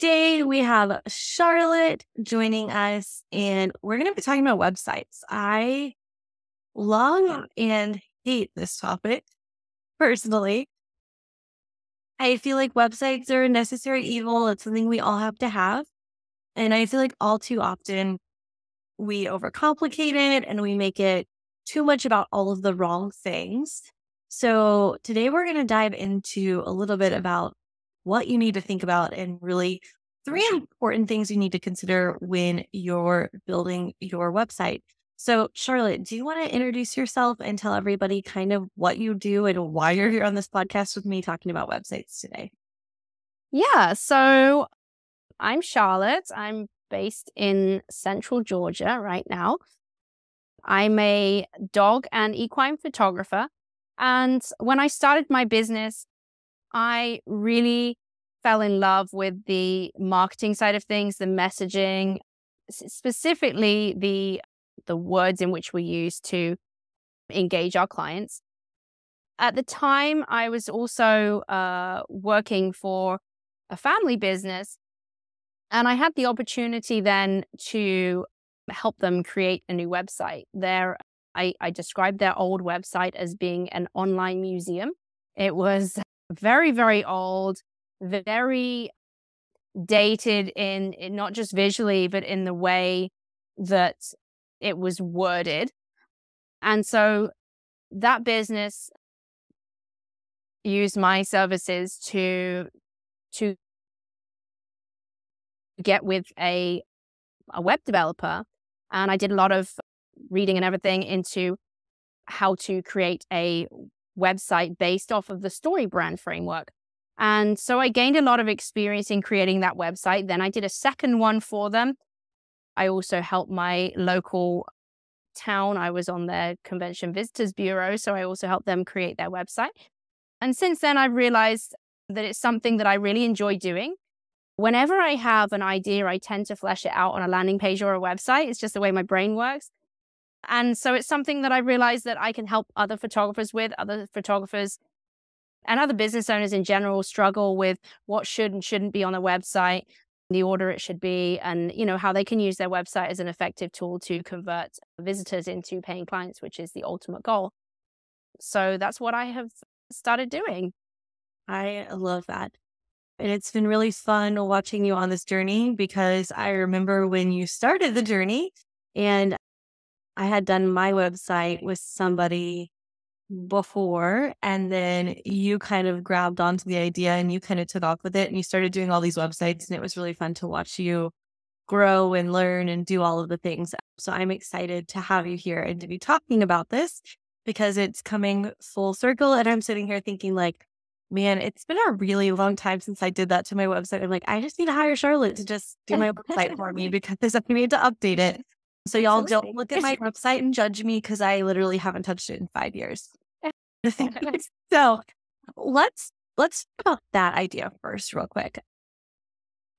today we have Charlotte joining us, and we're going to be talking about websites. I love and hate this topic personally. I feel like websites are a necessary evil. It's something we all have to have. And I feel like all too often we overcomplicate it and we make it too much about all of the wrong things. So today we're going to dive into a little bit about what you need to think about and really three important things you need to consider when you're building your website. So Charlotte, do you want to introduce yourself and tell everybody kind of what you do and why you're here on this podcast with me talking about websites today? Yeah, so I'm Charlotte. I'm based in Central Georgia right now. I'm a dog and equine photographer. And when I started my business, I really fell in love with the marketing side of things, the messaging, specifically the words in which we use to engage our clients. At the time, I was also working for a family business, and I had the opportunity then to help them create a new website. I described their old website as being an online museum. It was very, very old, very dated in not just visually, but in the way that it was worded. And so that business used my services to get with a web developer. And I did a lot of reading and everything into how to create a website based off of the story brand framework. And so I gained a lot of experience in creating that website. Then I did a second one for them. I also helped my local town. I was on their convention visitors bureau, so I also helped them create their website. And since then, I've realized that it's something that I really enjoy doing. Whenever I have an idea, I tend to flesh it out on a landing page or a website. It's just the way my brain works. And so it's something that I realize that I can help other photographers with. Other photographers and other business owners in general struggle with what should and shouldn't be on a website, the order it should be, and how they can use their website as an effective tool to convert visitors into paying clients, which is the ultimate goal. So that's what I have started doing. I love that. And it's been really fun watching you on this journey because I remember when you started the journey and I had done my website with somebody before, and then you kind of grabbed onto the idea and you kind of took off with it and you started doing all these websites, and it was really fun to watch you grow and learn and do all of the things. So I'm excited to have you here and to be talking about this because it's coming full circle. And I'm sitting here thinking like, man, it's been a really long time since I did that to my website. I'm like, I just need to hire Charlotte to just do my website for me because I need to update it. So y'all don't look at my website and judge me because I literally haven't touched it in 5 years. So let's talk about that idea first real quick.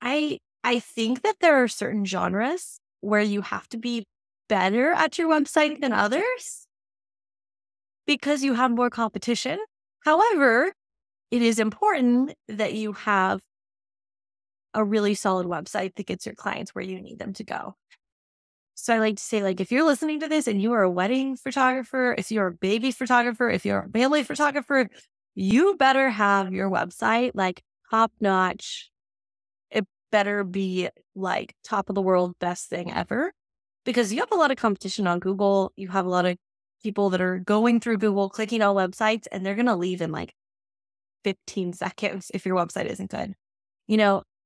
I think that there are certain genres where you have to be better at your website than others because you have more competition. However, it is important that you have a really solid website that gets your clients where you need them to go. So I like to say, like, if you're listening to this and you are a wedding photographer, if you're a baby photographer, if you're a family photographer, you better have your website like top notch. It better be like top of the world, best thing ever, because you have a lot of competition on Google. You have a lot of people that are going through Google, clicking on websites, and they're going to leave in like 15 seconds if your website isn't good.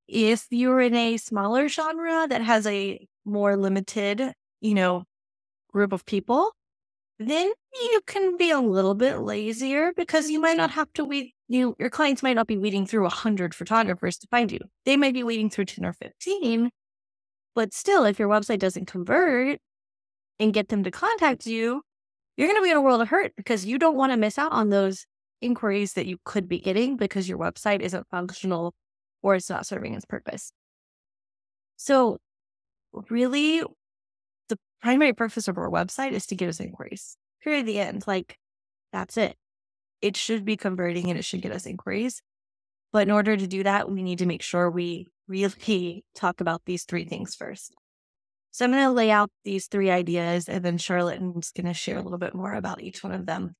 If you're in a smaller genre that has a more limited, group of people, then you can be a little bit lazier because you might not have to weed, your clients might not be weeding through 100 photographers to find you. They might be weeding through 10 or 15, but still, if your website doesn't convert and get them to contact you, you're going to be in a world of hurt because you don't want to miss out on those inquiries that you could be getting because your website isn't functional or it's not serving its purpose. So really, the primary purpose of our website is to get us inquiries. Period. The end. Like, that's it. It should be converting and it should get us inquiries. But in order to do that, we need to make sure we really talk about these 3 things first. So I'm going to lay out these 3 ideas, and then Charlotte is going to share a little bit more about each one of them.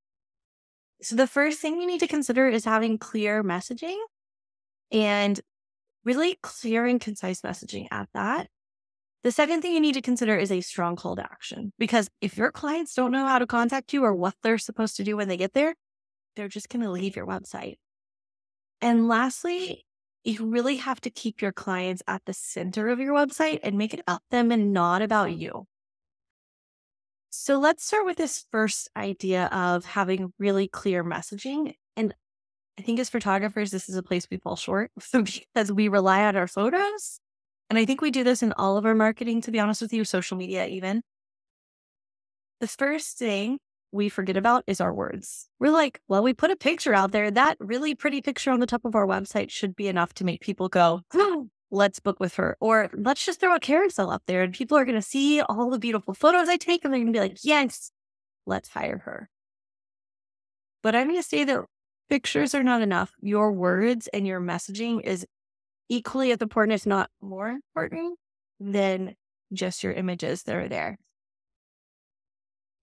So the first thing you need to consider is having clear messaging, and really clear and concise messaging at that. The second thing you need to consider is a strong call to action, because if your clients don't know how to contact you or what they're supposed to do when they get there, they're just going to leave your website. And lastly, you really have to keep your clients at the center of your website and make it about them and not about you. So let's start with this first idea of having really clear messaging. And I think as photographers, this is a place we fall short because we rely on our photos. And I think we do this in all of our marketing, to be honest with you, social media even. The first thing we forget about is our words. We're like, well, we put a picture out there. That really pretty picture on the top of our website should be enough to make people go, oh, let's book with her. Or let's just throw a carousel up there and people are going to see all the beautiful photos I take and they're going to be like, yes, let's hire her. But I'm going to say that pictures are not enough. Your words and your messaging is equally as important, if not more important, than just your images that are there.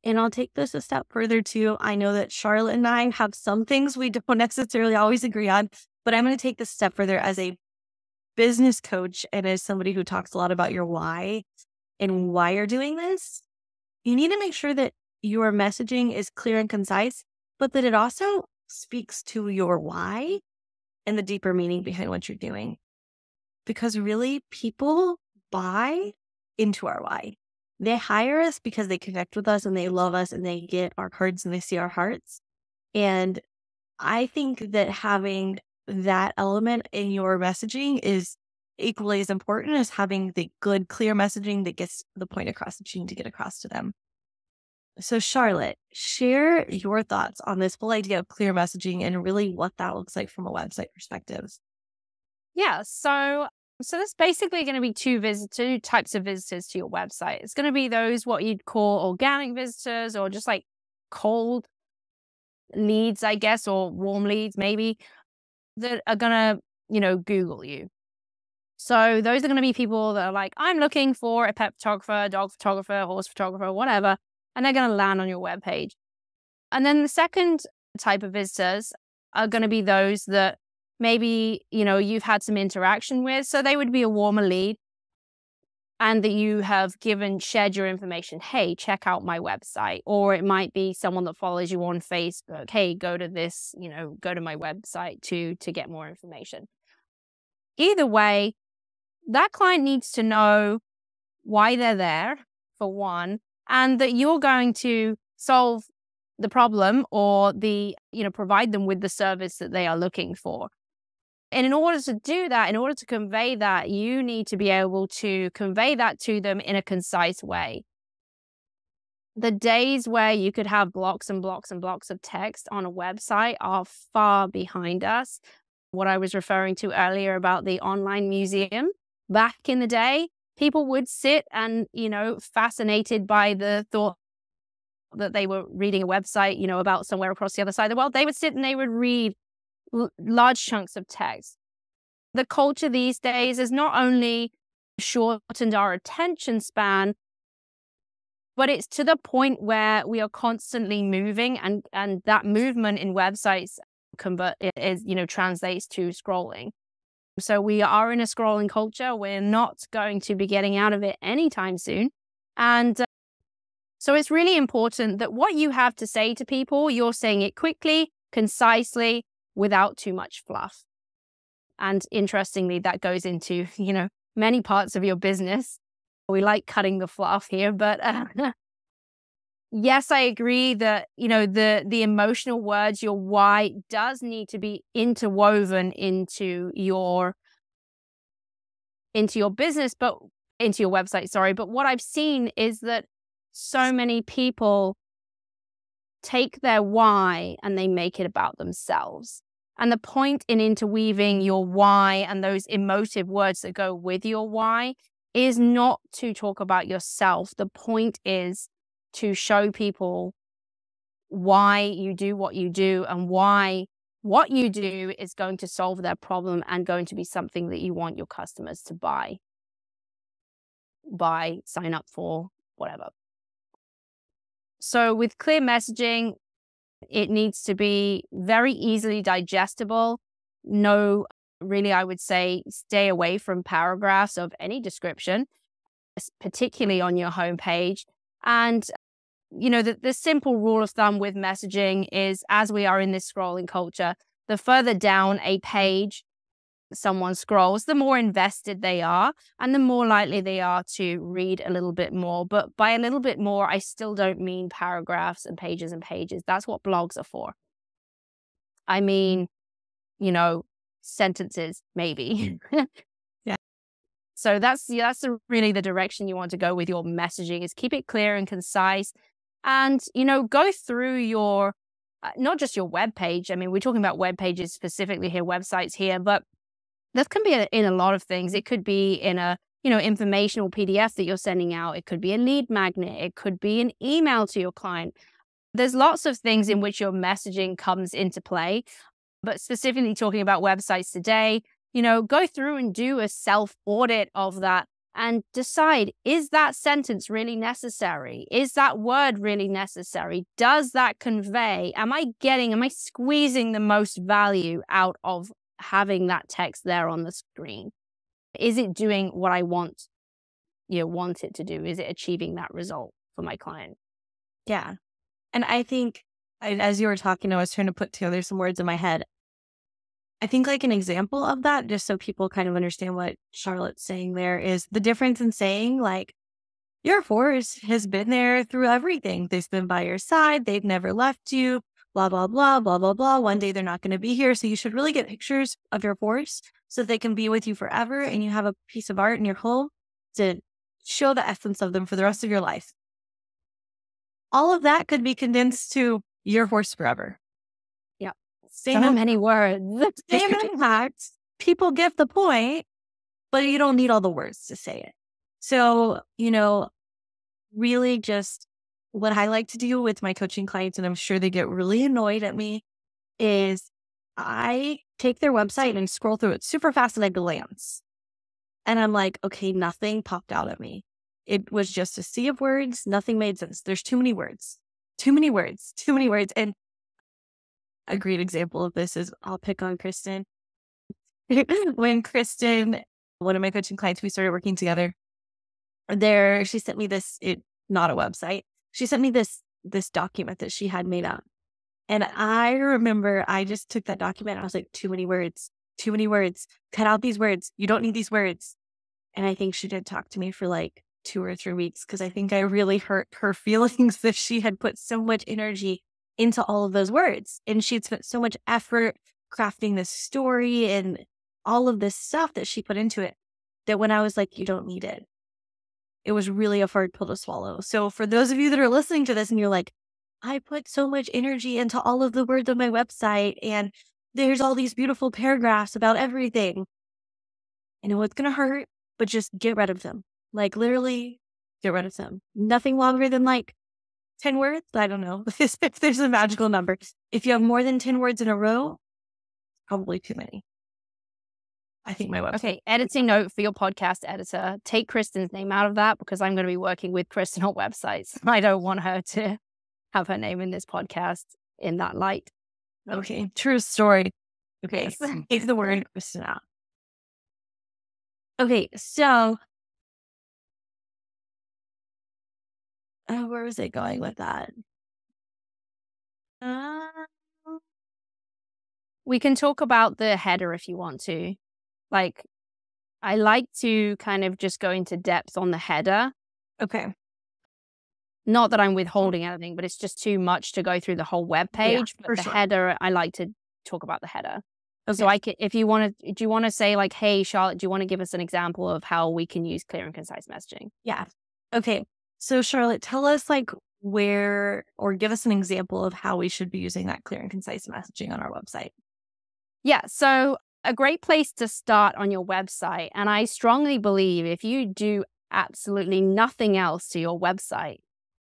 And I'll take this a step further too. I know that Charlotte and I have some things we don't necessarily always agree on, but I'm going to take this step further as a business coach and as somebody who talks a lot about your why and why you're doing this. You need to make sure that your messaging is clear and concise, but that it also speaks to your why and the deeper meaning behind what you're doing. Because really, people buy into our why. They hire us because they connect with us and they love us and they get our cards and they see our hearts. And I think that having that element in your messaging is equally as important as having the good, clear messaging that gets the point across that you need to get across to them. So Charlotte, share your thoughts on this whole idea of clear messaging and really what that looks like from a website perspective. Yeah, so there's basically going to be two types of visitors to your website. It's going to be those what you'd call organic visitors, or just like cold leads, I guess, or warm leads maybe, that are going to, Google you. So those are going to be people that are like, I'm looking for a pet photographer, dog photographer, horse photographer, whatever, and they're going to land on your webpage. And then the second type of visitors are going to be those that maybe, you've had some interaction with. So they would be a warmer lead, and that you have shared your information. Hey, check out my website. Or it might be someone that follows you on Facebook. Hey, go to this, go to my website to get more information. Either way, that client needs to know why they're there, for one, and that you're going to solve the problem or provide them with the service that they are looking for. And in order to do that, in order to convey that, you need to be able to convey that to them in a concise way. The days where you could have blocks and blocks and blocks of text on a website are far behind us. What I was referring to earlier about the online museum, back in the day, people would sit and, fascinated by the thought that they were reading a website, about somewhere across the other side of the world. They would sit and they would read large chunks of text. The culture these days has not only shortened our attention span, but it's to the point where we are constantly moving, and that movement in websites translates to scrolling. So we are in a scrolling culture. We're not going to be getting out of it anytime soon. And so it's really important that what you have to say to people, you're saying it quickly, concisely, without too much fluff. And interestingly, that goes into, many parts of your business. We like cutting the fluff here, but yes, I agree that, the emotional words, your why, does need to be interwoven into your business, but into your website, sorry. But what I've seen is that so many people take their why and they make it about themselves. And the point in interweaving your why and those emotive words that go with your why is not to talk about yourself. The point is to show people why you do what you do and why what you do is going to solve their problem and going to be something that you want your customers to buy, sign up for, whatever. So with clear messaging, it needs to be very easily digestible. No, really, I would say stay away from paragraphs of any description, particularly on your homepage. And, the simple rule of thumb with messaging is, as we are in this scrolling culture, the further down a page someone scrolls, the more invested they are and the more likely they are to read a little bit more. But by a little bit more, I still don't mean paragraphs and pages and pages. That's what blogs are for. I mean, sentences, maybe. Yeah. So that's really the direction you want to go with your messaging, is keep it clear and concise. And, go through your, not just your web page. I mean, we're talking about web pages specifically here, websites here, but this can be in a lot of things. It could be in a, informational PDF that you're sending out. It could be a lead magnet. It could be an email to your client. There's lots of things in which your messaging comes into play. But specifically talking about websites today, go through and do a self-audit of that and decide, is that sentence really necessary? Is that word really necessary? Does that convey? Am I squeezing the most value out of having that text there on the screen? Is it doing what I want it to do? Is it achieving that result for my client? Yeah. And I think, as you were talking, I was trying to put together some words in my head. I think like an example of that, just so people kind of understand what Charlotte's saying there, is the difference in saying like, your horse has been there through everything. They've been by your side. They've never left you. Blah, blah, blah, blah, blah, blah. One day they're not going to be here. So you should really get pictures of your horse so they can be with you forever. And you have a piece of art in your home to show the essence of them for the rest of your life. All of that could be condensed to your horse forever. Yeah. So many words. Same impact. People get the point, but you don't need all the words to say it. So, really just what I like to do with my coaching clients, and I'm sure they get really annoyed at me, is I take their website and scroll through it super fast at a glance. And I'm like, okay, nothing popped out at me. It was just a sea of words. Nothing made sense. There's too many words. And a great example of this is, I'll pick on Kristen. When Kristen, one of my coaching clients, we started working together, she sent me this, not a website. She sent me this document that she had made up. And I remember I just took that document. I was like, too many words. Cut out these words. You don't need these words. And I think she did talk to me for like 2 or 3 weeks, because I think I really hurt her feelings that she had put so much energy into all of those words. And she'd spent so much effort crafting this story and all of this stuff that she put into it, that when I was like, you don't need it, it was really a hard pill to swallow. So for those of you that are listening to this and you're like, I put so much energy into all of the words on my website and there's all these beautiful paragraphs about everything, I know it's going to hurt, but just get rid of them. Like literally get rid of them. Nothing longer than like 10 words. I don't know if there's a magical number. If you have more than 10 words in a row, probably too many. I think my website. Okay, editing note for your podcast editor. Take Kristen's name out of that, because I'm going to be working with Kristen on websites. I don't want her to have her name in this podcast in that light. Okay, true story. Okay, Yes. take the word Kristen out. Okay, so where was it going with that? We can talk about the header if you want to. Like, I like to kind of just go into depth on the header. Okay. Not that I'm withholding anything, but it's just too much to go through the whole web page. Yeah, but the header, I like to talk about the header. Okay. So if you want to, do you want to say like, hey, Charlotte, do you want to give us an example of how we can use clear and concise messaging? Yeah. Okay. So Charlotte, tell us like where, or give us an example of how we should be using that clear and concise messaging on our website. Yeah. So a great place to start on your website, and I strongly believe if you do absolutely nothing else to your website,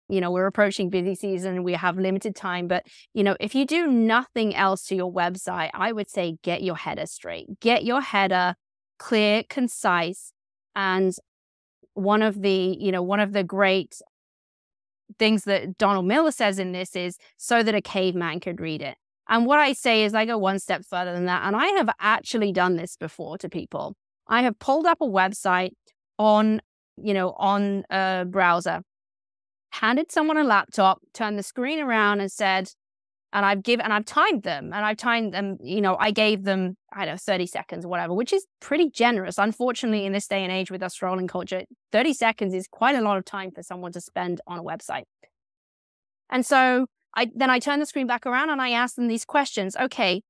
we're approaching busy season, we have limited time, but, if you do nothing else to your website, I would say get your header straight. Get your header clear, concise, and one of the great things that Donald Miller says in this is so that a caveman could read it. And what I say is I go one step further than that. And I have actually done this before to people. I have pulled up a website on a browser, handed someone a laptop, turned the screen around and said, and I've timed them, I gave them, 30 seconds or whatever, which is pretty generous. Unfortunately, in this day and age with our scrolling culture, 30 seconds is quite a lot of time for someone to spend on a website. And so I turn the screen back around and I ask them these questions. Okay,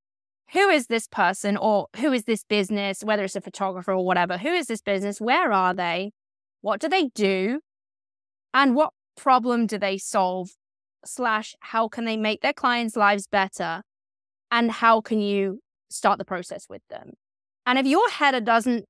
who is this person, or who is this business, whether it's a photographer or whatever? Who is this business? Where are they? What do they do? And what problem do they solve? / how can they make their clients' lives better? And how can you start the process with them? And if your header doesn't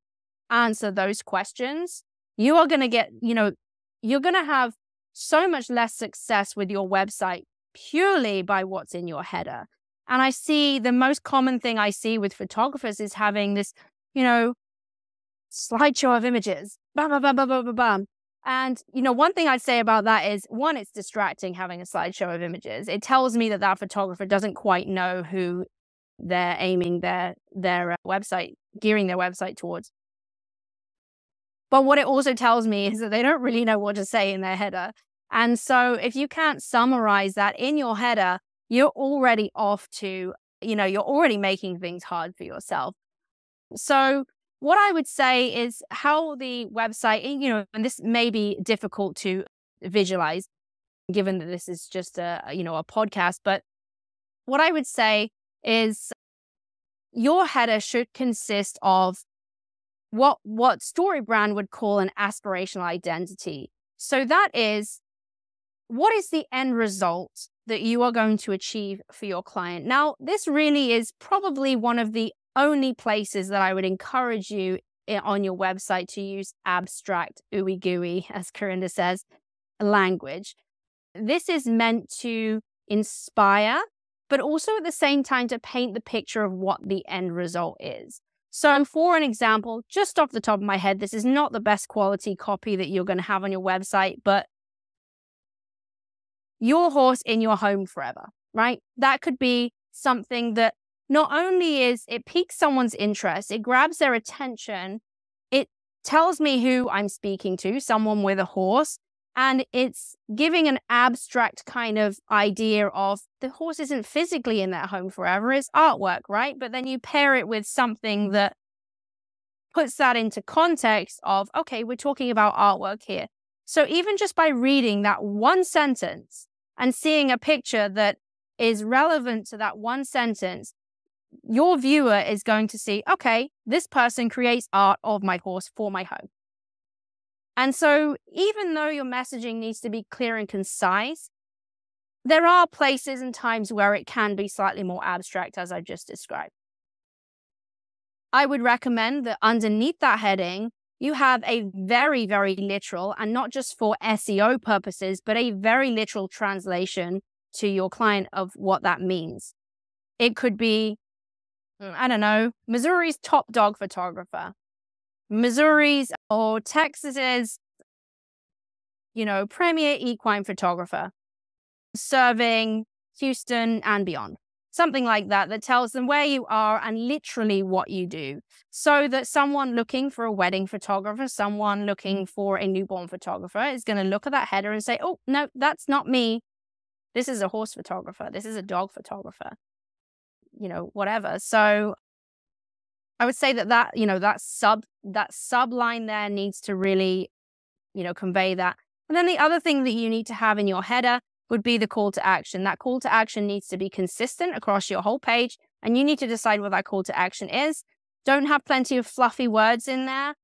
answer those questions, you are going to get, you're going to have so much less success with your website purely by what's in your header. And I see the most common thing I see with photographers is having this, slideshow of images. Bam, bam, bam, bam, bam, bam, bam. And, one thing I'd say about that is, one, it's distracting having a slideshow of images. It tells me that that photographer doesn't quite know who they're aiming their website, gearing their website towards. But what it also tells me is that they don't really know what to say in their header. And so if you can't summarize that in your header, you're already off to, you're already making things hard for yourself. So what I would say is how the website, and this may be difficult to visualize given that this is just a podcast, but what I would say is your header should consist of what StoryBrand would call an aspirational identity. So that is, what is the end result that you are going to achieve for your client? Now, this really is probably one of the only places that I would encourage you on your website to use abstract, ooey gooey, as Karinda says, language. This is meant to inspire, but also at the same time to paint the picture of what the end result is. So for an example, just off the top of my head, this is not the best quality copy that you're going to have on your website, but your horse in your home forever, right? That could be something that not only is it piques someone's interest, it grabs their attention, it tells me who I'm speaking to, someone with a horse, and it's giving an abstract kind of idea of the horse isn't physically in that home forever, it's artwork, right? But then you pair it with something that puts that into context of, okay, we're talking about artwork here. So even just by reading that one sentence and seeing a picture that is relevant to that one sentence, your viewer is going to see, okay, this person creates art of my horse for my home. And so even though your messaging needs to be clear and concise, there are places and times where it can be slightly more abstract, as I just described. I would recommend that underneath that heading, you have a very, very literal, and not just for SEO purposes, but a very literal translation to your client of what that means. It could be, I don't know, Missouri's top dog photographer, Missouri's or Texas's, premier equine photographer, serving Houston and beyond. Something like that, that tells them where you are and literally what you do. So that someone looking for a wedding photographer, someone looking for a newborn photographer is going to look at that header and say, oh, no, that's not me. This is a horse photographer. This is a dog photographer, whatever. So I would say that subline there needs to really, convey that. And then the other thing that you need to have in your header would be the call to action. That call to action needs to be consistent across your whole page, and you need to decide what that call to action is. Don't have plenty of fluffy words in there,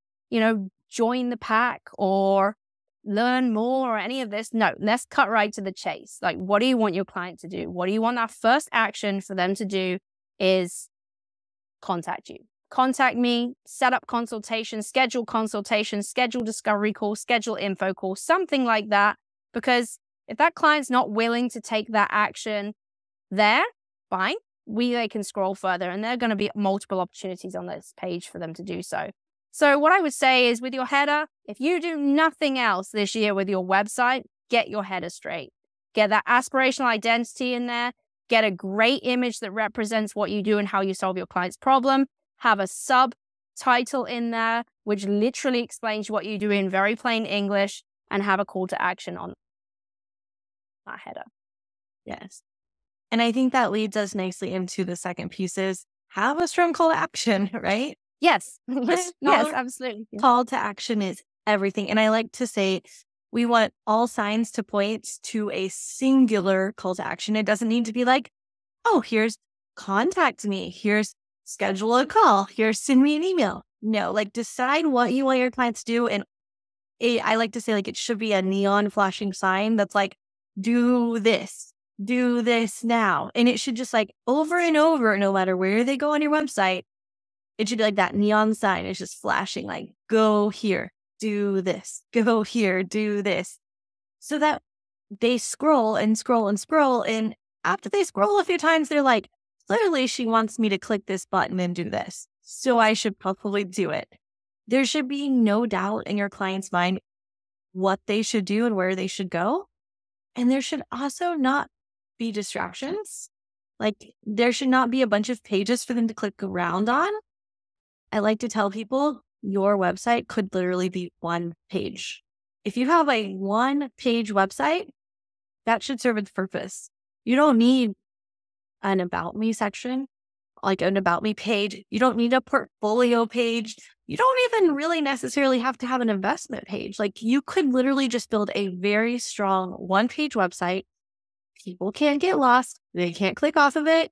join the pack or learn more or any of this. No, let's cut right to the chase. Like, what do you want your client to do? What do you want that first action for them to do is contact you. Contact me, set up consultation, schedule discovery call, schedule info call, something like that. Because If that client's not willing to take that action there, fine. They can scroll further, and there are going to be multiple opportunities on this page for them to do so. So what I would say is, with your header, if you do nothing else this year with your website, get your header straight. Get that aspirational identity in there. Get a great image that represents what you do and how you solve your client's problem. Have a subtitle in there, which literally explains what you do in very plain English, and have a call to action on that header. Yes. And I think that leads us nicely into the second piece is have a strong call to action, right? Yes. Yes, absolutely. Call to action is everything. And I like to say we want all signs to point to a singular call to action. It doesn't need to be like, oh, here's contact me. Here's schedule a call. Here's send me an email. No, like decide what you want your clients to do. And I like to say like it should be a neon flashing sign that's like, do this now. And it should just like over and over, no matter where they go on your website, it should be like that neon sign is just flashing like, go here, do this, go here, do this. So that they scroll and scroll and scroll. And after they scroll a few times, they're like, clearly she wants me to click this button and do this. So I should probably do it. There should be no doubt in your client's mind what they should do and where they should go. And there should also not be distractions. Like there should not be a bunch of pages for them to click around on. I like to tell people your website could literally be one page. If you have a one-page website, that should serve its purpose. You don't need an About Me section, like an About Me page. You don't need a portfolio page. You don't even really necessarily have to have an investment page. Like you could literally just build a very strong one-page website. People can't get lost. They can't click off of it.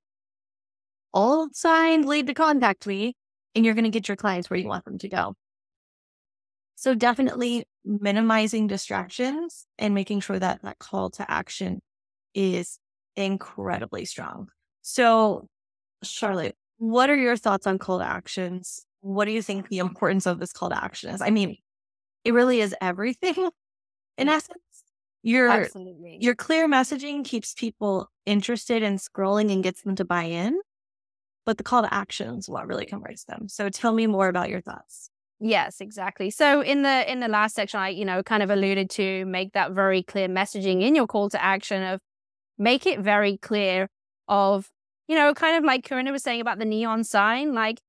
All signs lead to contact me, and you're going to get your clients where you want them to go. So definitely minimizing distractions and making sure that that call to action is incredibly strong. So Charlotte, what are your thoughts on call to actions? What do you think the importance of this call to action is? I mean, it really is everything in essence. Your clear messaging keeps people interested in scrolling and gets them to buy in, but the call to action is what really converts them. So tell me more about your thoughts. Yes, exactly. So in the last section, I kind of alluded to make that very clear messaging in your call to action of make it very clear of, kind of like Karinda was saying about the neon sign, like,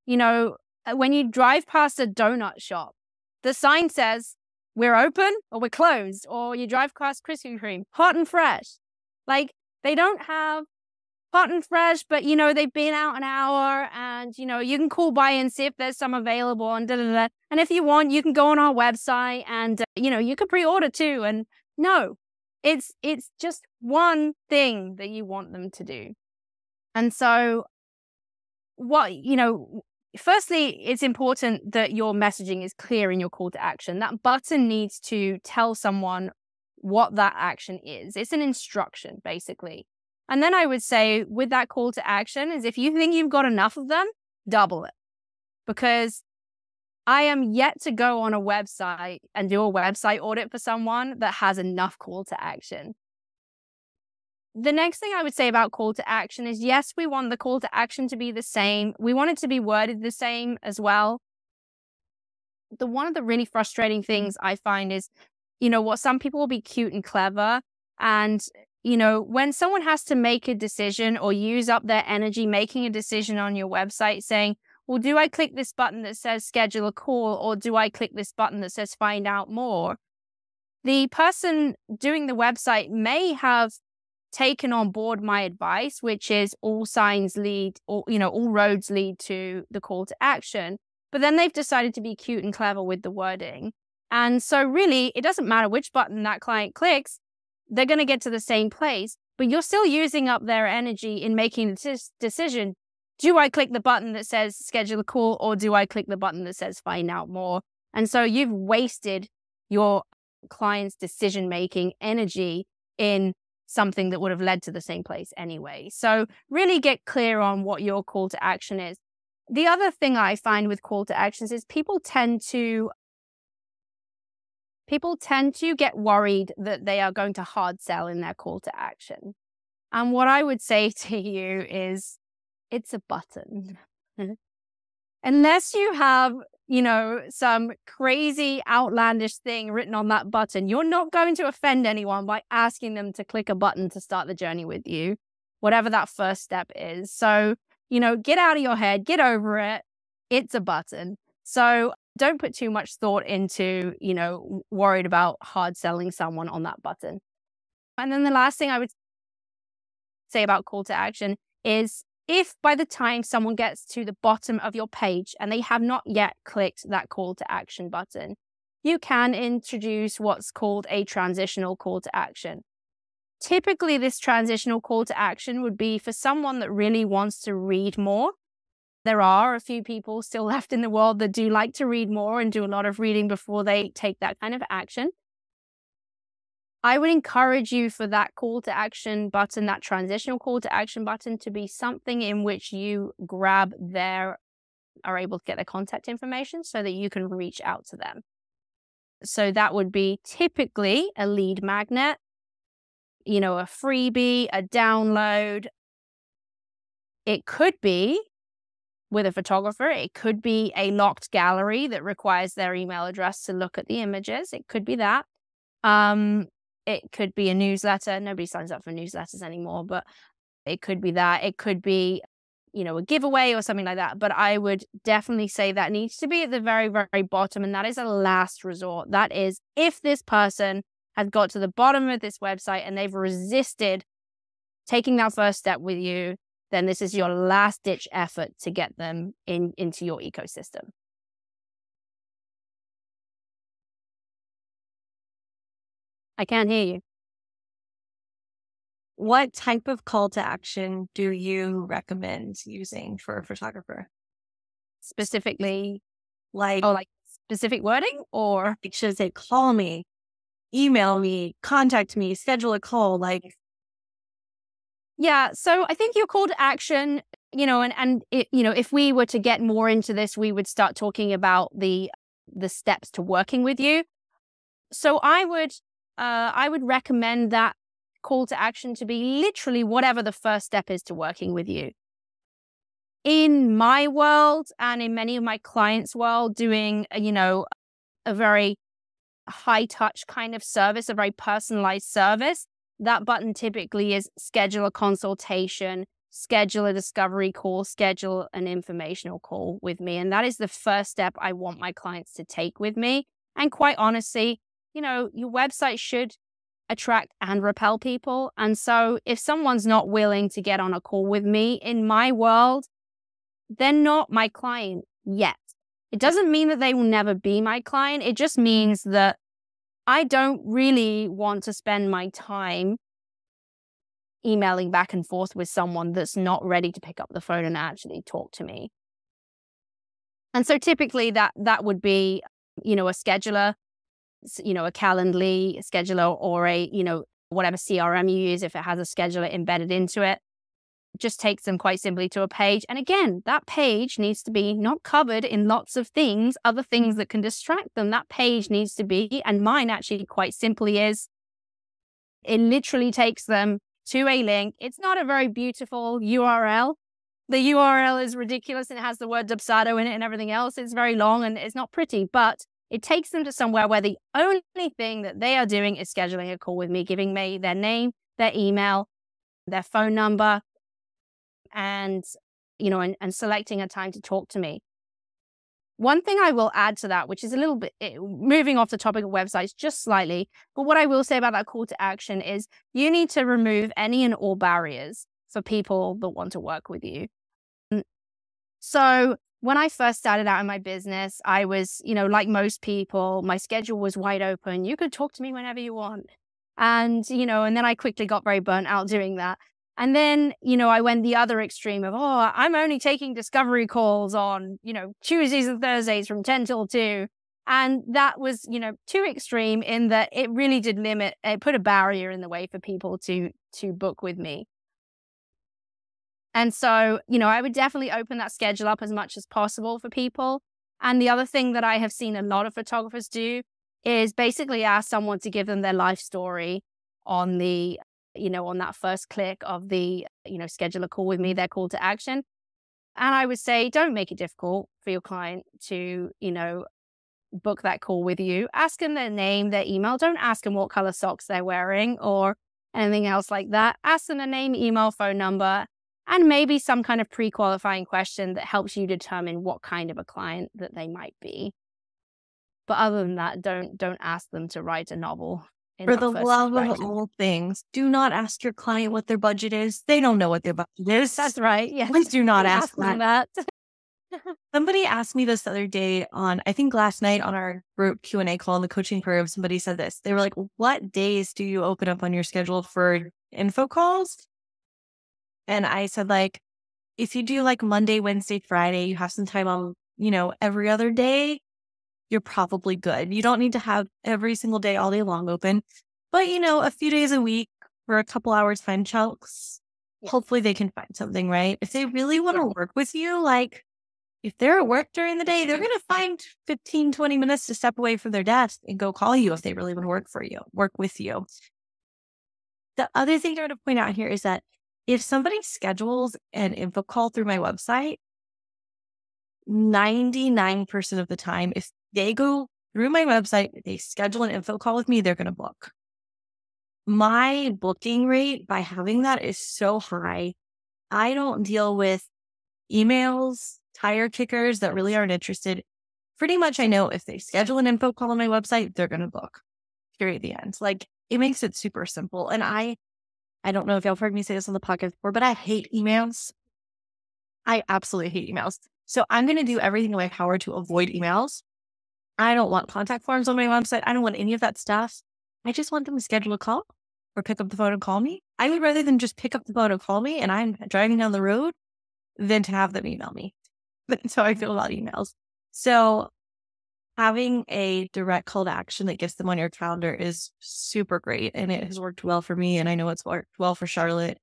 when you drive past a donut shop, the sign says, we're open or we're closed, or you drive past Krispy Kreme, hot and fresh. Like they don't have hot and fresh, but they've been out an hour and you can call by and see if there's some available and da-da-da. And if you want, you can go on our website and you can pre-order too. And no, it's just one thing that you want them to do. And so firstly, it's important that your messaging is clear in your call to action. That button needs to tell someone what that action is. It's an instruction, basically. And then I would say with that call to action is if you think you've got enough of them, double it. Because I am yet to go on a website and do a website audit for someone that has enough call to action. The next thing I would say about call to action is, yes, we want the call to action to be the same. We want it to be worded the same as well. One of the really frustrating things I find is, what some people will be cute and clever. And, when someone has to make a decision or use up their energy making a decision on your website saying, well, do I click this button that says schedule a call, or do I click this button that says find out more? The person doing the website may have taken on board my advice, which is all signs lead, or all roads lead to the call to action. But then they've decided to be cute and clever with the wording. And so really, it doesn't matter which button that client clicks, they're going to get to the same place, but you're still using up their energy in making the decision. Do I click the button that says schedule a call, or do I click the button that says find out more? And so you've wasted your client's decision-making energy in something that would have led to the same place anyway. So really get clear on what your call to action is. The other thing I find with call to actions is people tend to people tend to get worried that they are going to hard sell in their call to action. And what I would say to you is, it's a button. Unless you have, some crazy outlandish thing written on that button, you're not going to offend anyone by asking them to click a button to start the journey with you, whatever that first step is. So, get out of your head, get over it. It's a button. So don't put too much thought into, worried about hard selling someone on that button. And then the last thing I would say about call to action is, if by the time someone gets to the bottom of your page and they have not yet clicked that call to action button, you can introduce what's called a transitional call to action. Typically, this transitional call to action would be for someone that really wants to read more. There are a few people still left in the world that do like to read more and do a lot of reading before they take that kind of action. I would encourage you for that call to action button, that transitional call to action button, to be something in which you are able to get their contact information so that you can reach out to them. So that would be typically a lead magnet, a freebie, a download. It could be with a photographer. It could be a locked gallery that requires their email address to look at the images. It could be that. It could be a newsletter. Nobody signs up for newsletters anymore, but it could be that. It could be, a giveaway or something like that. But I would definitely say that needs to be at the very, very bottom. And that is a last resort. That is, if this person has got to the bottom of this website and they've resisted taking that first step with you, then this is your last ditch effort to get them into your ecosystem. I can't hear you. What type of call to action do you recommend using for a photographer? Specifically, like specific wording, or should I say call me, email me, contact me, schedule a call? Yeah, so I think your call to action, if we were to get more into this, we would start talking about the steps to working with you. So I would recommend that call to action to be literally whatever the first step is to working with you. In my world and in many of my clients' world, doing, a very high touch kind of service, a very personalized service, that button typically is schedule a consultation, schedule a discovery call, schedule an informational call with me. And that is the first step I want my clients to take with me. And quite honestly, your website should attract and repel people. And so if someone's not willing to get on a call with me, in my world, they're not my client yet. It doesn't mean that they will never be my client. It just means that I don't really want to spend my time emailing back and forth with someone that's not ready to pick up the phone and actually talk to me. And so typically that would be, a scheduler, a Calendly scheduler, or a, whatever CRM you use, if it has a scheduler embedded into it. Just takes them quite simply to a page. And again, that page needs to be not covered in lots of things, other things that can distract them. That page needs to be, and mine actually quite simply is, it literally takes them to a link. It's not a very beautiful URL. The URL is ridiculous and it has the word Dubsado in it and everything else. It's very long and it's not pretty, but it takes them to somewhere where the only thing that they are doing is scheduling a call with me, giving me their name, their email, their phone number, and selecting a time to talk to me. One thing I will add to that, which is a little bit moving off the topic of websites just slightly, but what I will say about that call to action is you need to remove any and all barriers for people that want to work with you. So when I first started out in my business, I was, like most people, my schedule was wide open. You could talk to me whenever you want. And, and then I quickly got very burnt out doing that. And then, I went the other extreme of, I'm only taking discovery calls on, Tuesdays and Thursdays from 10 till 2. And that was, too extreme in that it really did it put a barrier in the way for people to book with me. And so, I would definitely open that schedule up as much as possible for people. And the other thing that I have seen a lot of photographers do is basically ask someone to give them their life story on the, on that first click of the, schedule a call with me, their call to action. And I would say, don't make it difficult for your client to, book that call with you. Ask them their name, their email. Don't ask them what color socks they're wearing or anything else like that. Ask them their name, email, phone number, and maybe some kind of pre-qualifying question that helps you determine what kind of a client that they might be. But other than that, don't ask them to write a novel. For the love of all things, do not ask your client what their budget is. They don't know what their budget is. That's right. Yes. Please do not ask them that. that. Somebody asked me this the other day I think last night on our group Q&A call in the coaching program, somebody said this. They were like, what days do you open up on your schedule for info calls? And I said, like, if you do like Monday, Wednesday, Friday, you have some time on, every other day, you're probably good. You don't need to have every single day all day long open, but a few days a week for a couple hours time chunks, hopefully they can find something, right? If they really want to work with you, like if they're at work during the day, they're going to find 15, 20 minutes to step away from their desk and go call you if they really want to work with you. The other thing I want to point out here is that if somebody schedules an info call through my website, 99% of the time, if they go through my website, they schedule an info call with me, they're going to book. My booking rate by having that is so high. I don't deal with emails, tire kickers that really aren't interested. Pretty much I know if they schedule an info call on my website, they're going to book. Period. The end. Like, it makes it super simple. And I don't know if y'all heard me say this on the podcast before, but I hate emails. I absolutely hate emails. So I'm going to do everything in my power to avoid emails. I don't want contact forms on my website. I don't want any of that stuff. I just want them to schedule a call or pick up the phone and call me. I would rather than just pick up the phone and call me and I'm driving down the road than to have them email me. That's how I feel about emails. So having a direct call to action that gets them on your calendar is super great. And it has worked well for me. And I know it's worked well for Charlotte.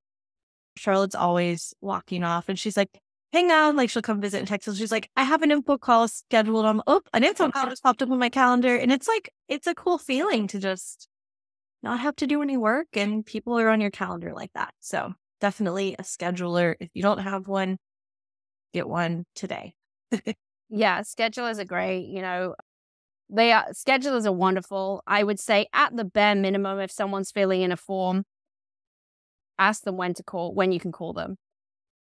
Charlotte's always walking off and she's like, hang on, like she'll come visit and text us. She's like, I have an info call scheduled. An info call just popped up on my calendar. And it's like, it's a cool feeling to just not have to do any work and people are on your calendar like that. So definitely a scheduler. If you don't have one, get one today. Yeah, schedulers are great. Schedulers are wonderful. I would say at the bare minimum, if someone's filling in a form, ask them when you can call them.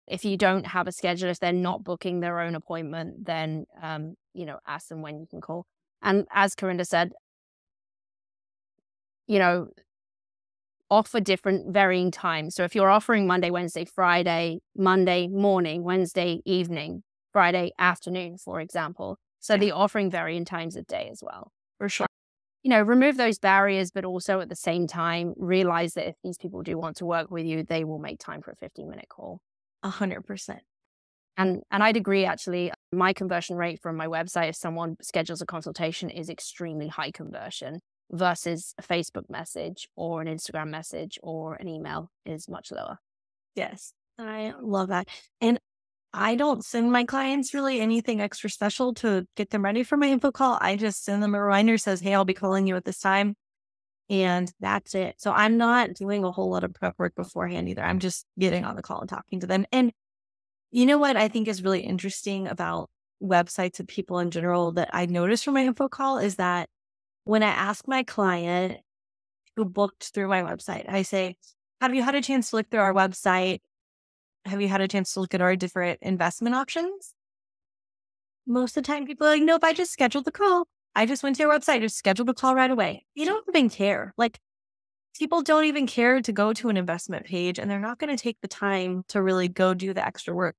If you don't have a scheduler, if they're not booking their own appointment, then, ask them when you can call. And as Karinda said, offer different varying times. So if you're offering Monday, Wednesday, Friday, Monday morning, Wednesday evening, Friday afternoon, for example. So the offering varying times of day as well. For sure. Remove those barriers, but also at the same time, realize that if these people do want to work with you, they will make time for a 15-minute call. 100%. And I'd agree, actually. My conversion rate from my website, if someone schedules a consultation, is extremely high conversion versus a Facebook message or an Instagram message or an email is much lower. Yes, I love that. And I don't send my clients really anything extra special to get them ready for my info call. I just send them a reminder that says, hey, I'll be calling you at this time. And that's it. So I'm not doing a whole lot of prep work beforehand either. I'm just getting on the call and talking to them. And you know what I think is really interesting about websites and people in general that I noticed from my info call is that when I ask my client who booked through my website, I say, have you had a chance to look through our website? Have you had a chance to look at our different investment options? Most of the time people are like, nope, I just scheduled the call. I just went to your website, just scheduled a call right away. You don't even care. Like, people don't even care to go to an investment page and they're not going to take the time to really go do the extra work.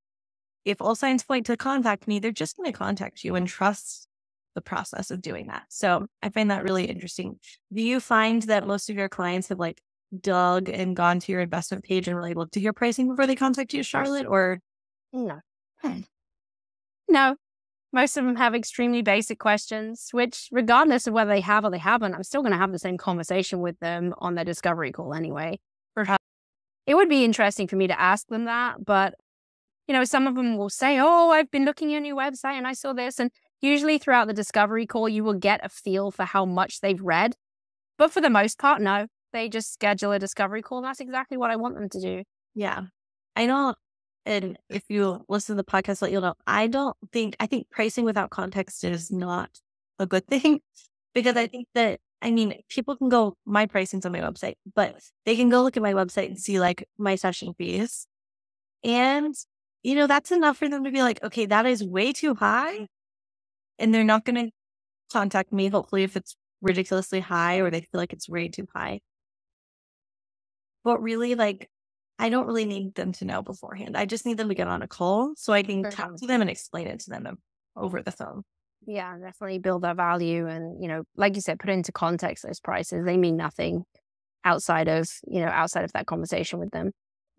If all signs point to contact me, they're just going to contact you and trust the process of doing that. So I find that really interesting. Do you find that most of your clients have like dug and gone to your investment page and really looked at your pricing before they contact you, Charlotte, or? No. No. Most of them have extremely basic questions, which regardless of whether they have or they haven't, I'm still going to have the same conversation with them on their discovery call anyway. It would be interesting for me to ask them that, but some of them will say, oh, I've been looking at your new website and I saw this. And Usually throughout the discovery call, you will get a feel for how much they've read. But for the most part, no, they just schedule a discovery call. And that's exactly what I want them to do. Yeah. I know. And if you listen to the podcast, you'll know, I think pricing without context is not a good thing because I think that, I mean, people can go, my pricing's on my website, but they can go look at my website and see like my session fees. And, that's enough for them to be like, okay, that is way too high. And they're not going to contact me, hopefully, if it's ridiculously high or they feel like it's way too high. But really, like, I don't really need them to know beforehand. I just need them to get on a call so I can talk to them and explain it to them over the phone. Yeah, definitely build that value. And, like you said, put into context those prices. They mean nothing outside of that conversation with them.